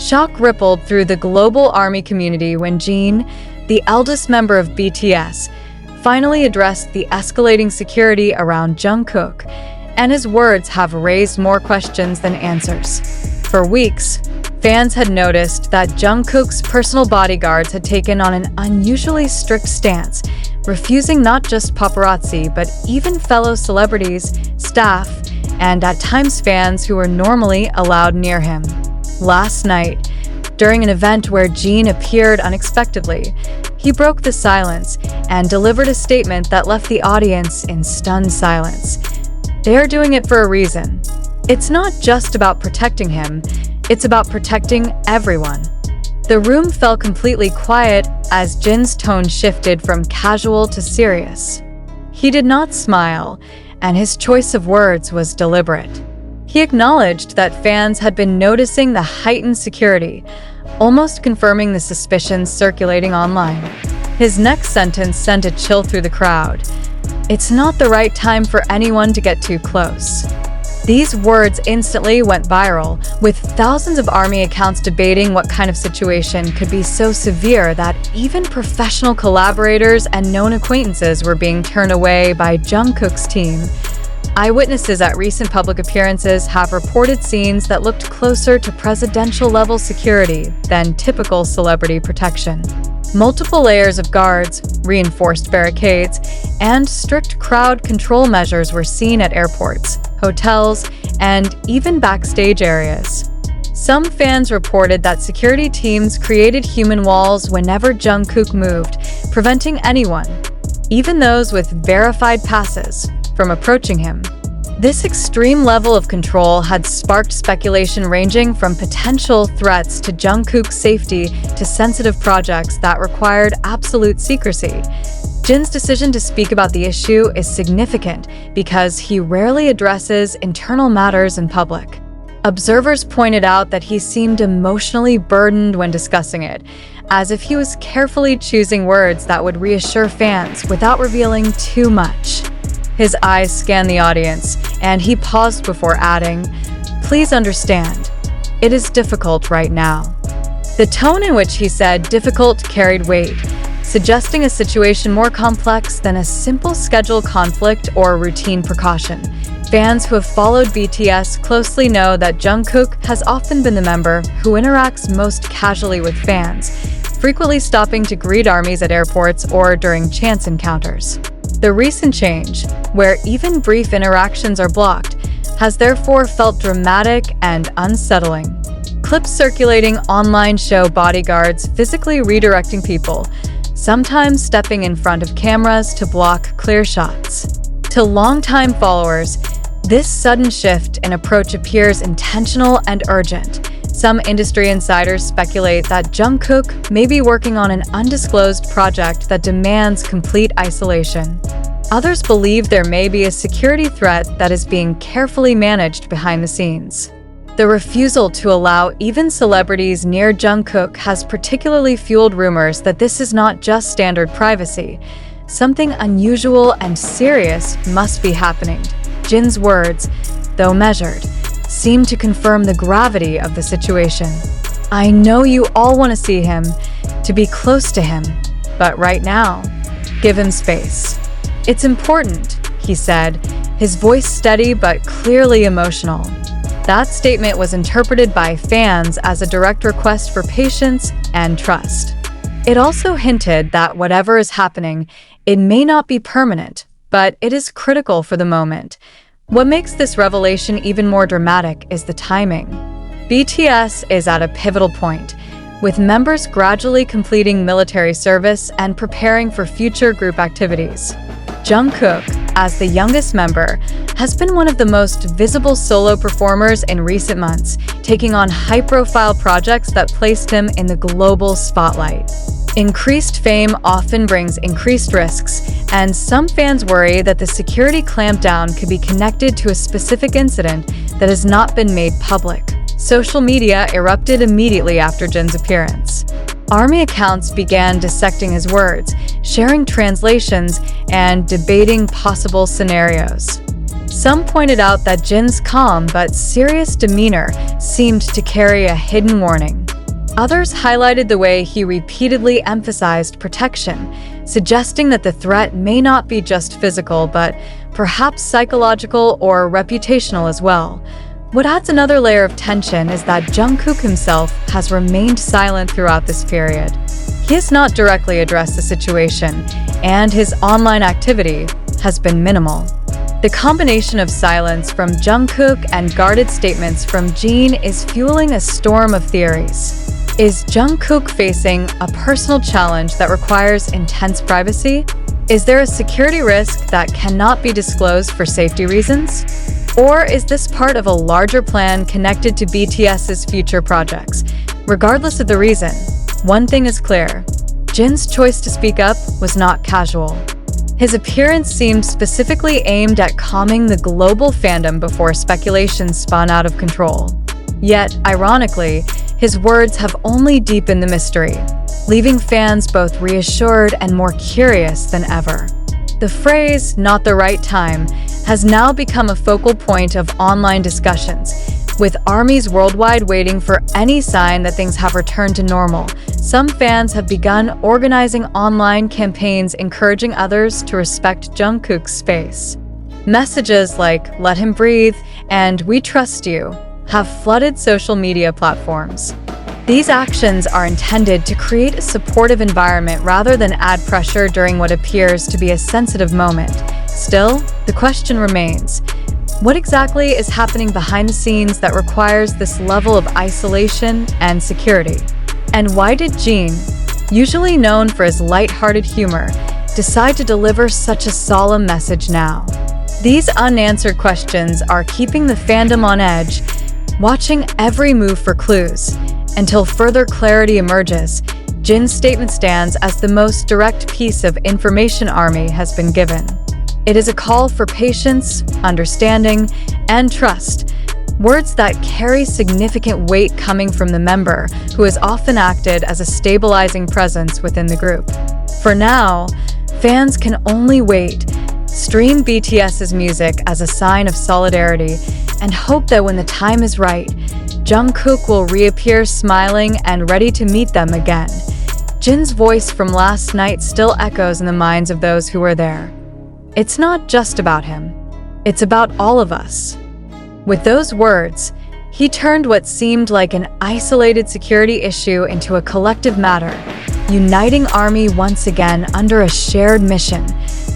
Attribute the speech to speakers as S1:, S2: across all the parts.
S1: Shock rippled through the global ARMY community when Jin, the eldest member of BTS, finally addressed the escalating security around Jungkook, and his words have raised more questions than answers. For weeks, fans had noticed that Jungkook's personal bodyguards had taken on an unusually strict stance, refusing not just paparazzi but even fellow celebrities, staff, and at times fans who were normally allowed near him. Last night, during an event where Jin appeared unexpectedly, he broke the silence and delivered a statement that left the audience in stunned silence. They're doing it for a reason. It's not just about protecting him, it's about protecting everyone. The room fell completely quiet as Jin's tone shifted from casual to serious. He did not smile, and his choice of words was deliberate. He acknowledged that fans had been noticing the heightened security, almost confirming the suspicions circulating online. His next sentence sent a chill through the crowd. It's not the right time for anyone to get too close. These words instantly went viral, with thousands of ARMY accounts debating what kind of situation could be so severe that even professional collaborators and known acquaintances were being turned away by Jungkook's team. Eyewitnesses at recent public appearances have reported scenes that looked closer to presidential-level security than typical celebrity protection. Multiple layers of guards, reinforced barricades, and strict crowd control measures were seen at airports, hotels, and even backstage areas. Some fans reported that security teams created human walls whenever Jungkook moved, preventing anyone, even those with verified passes, from approaching him. This extreme level of control had sparked speculation ranging from potential threats to Jungkook's safety to sensitive projects that required absolute secrecy. Jin's decision to speak about the issue is significant because he rarely addresses internal matters in public. Observers pointed out that he seemed emotionally burdened when discussing it, as if he was carefully choosing words that would reassure fans without revealing too much. His eyes scanned the audience, and he paused before adding, "Please understand, it is difficult right now." The tone in which he said difficult carried weight, suggesting a situation more complex than a simple schedule conflict or routine precaution. Fans who have followed BTS closely know that Jungkook has often been the member who interacts most casually with fans, frequently stopping to greet ARMYs at airports or during chance encounters. The recent change, where even brief interactions are blocked, has therefore felt dramatic and unsettling. Clips circulating online show bodyguards physically redirecting people, sometimes stepping in front of cameras to block clear shots. To longtime followers, this sudden shift in approach appears intentional and urgent. Some industry insiders speculate that Jungkook may be working on an undisclosed project that demands complete isolation. Others believe there may be a security threat that is being carefully managed behind the scenes. The refusal to allow even celebrities near Jungkook has particularly fueled rumors that this is not just standard privacy. Something unusual and serious must be happening. Jin's words, though measured, seem to confirm the gravity of the situation. "I know you all want to see him, to be close to him, but right now, give him space. It's important," he said, his voice steady but clearly emotional. That statement was interpreted by fans as a direct request for patience and trust. It also hinted that whatever is happening, it may not be permanent, but it is critical for the moment. What makes this revelation even more dramatic is the timing. BTS is at a pivotal point, with members gradually completing military service and preparing for future group activities. Jungkook, as the youngest member, has been one of the most visible solo performers in recent months, taking on high-profile projects that placed him in the global spotlight. Increased fame often brings increased risks, and some fans worry that the security clampdown could be connected to a specific incident that has not been made public. Social media erupted immediately after Jin's appearance. ARMY accounts began dissecting his words, sharing translations, and debating possible scenarios. Some pointed out that Jin's calm but serious demeanor seemed to carry a hidden warning. Others highlighted the way he repeatedly emphasized protection, suggesting that the threat may not be just physical, but perhaps psychological or reputational as well. What adds another layer of tension is that Jungkook himself has remained silent throughout this period. He has not directly addressed the situation, and his online activity has been minimal. The combination of silence from Jungkook and guarded statements from Jin is fueling a storm of theories. Is Jungkook facing a personal challenge that requires intense privacy? Is there a security risk that cannot be disclosed for safety reasons? Or is this part of a larger plan connected to BTS's future projects? Regardless of the reason, one thing is clear: Jin's choice to speak up was not casual. His appearance seemed specifically aimed at calming the global fandom before speculation spun out of control. Yet, ironically, his words have only deepened the mystery, leaving fans both reassured and more curious than ever. The phrase, "not the right time," has now become a focal point of online discussions, with armies worldwide waiting for any sign that things have returned to normal. Some fans have begun organizing online campaigns encouraging others to respect Jungkook's space. Messages like "let him breathe" and "we trust you" have flooded social media platforms. These actions are intended to create a supportive environment rather than add pressure during what appears to be a sensitive moment. Still, the question remains: what exactly is happening behind the scenes that requires this level of isolation and security? And why did Jin, usually known for his light-hearted humor, decide to deliver such a solemn message now? These unanswered questions are keeping the fandom on edge, watching every move for clues. Until further clarity emerges, Jin's statement stands as the most direct piece of information ARMY has been given. It is a call for patience, understanding, and trust, words that carry significant weight coming from the member who has often acted as a stabilizing presence within the group. For now, fans can only wait, stream BTS's music as a sign of solidarity, and hope that when the time is right, Jungkook will reappear smiling and ready to meet them again. Jin's voice from last night still echoes in the minds of those who were there. It's not just about him. It's about all of us. With those words, he turned what seemed like an isolated security issue into a collective matter, uniting ARMY once again under a shared mission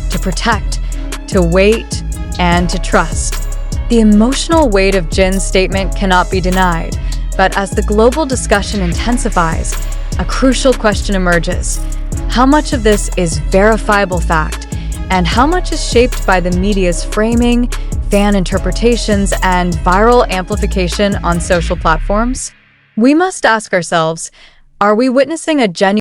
S1: to protect, to wait, and to trust. The emotional weight of Jin's statement cannot be denied, but as the global discussion intensifies, a crucial question emerges. How much of this is verifiable fact, and how much is shaped by the media's framing, fan interpretations, and viral amplification on social platforms? We must ask ourselves, are we witnessing a genuine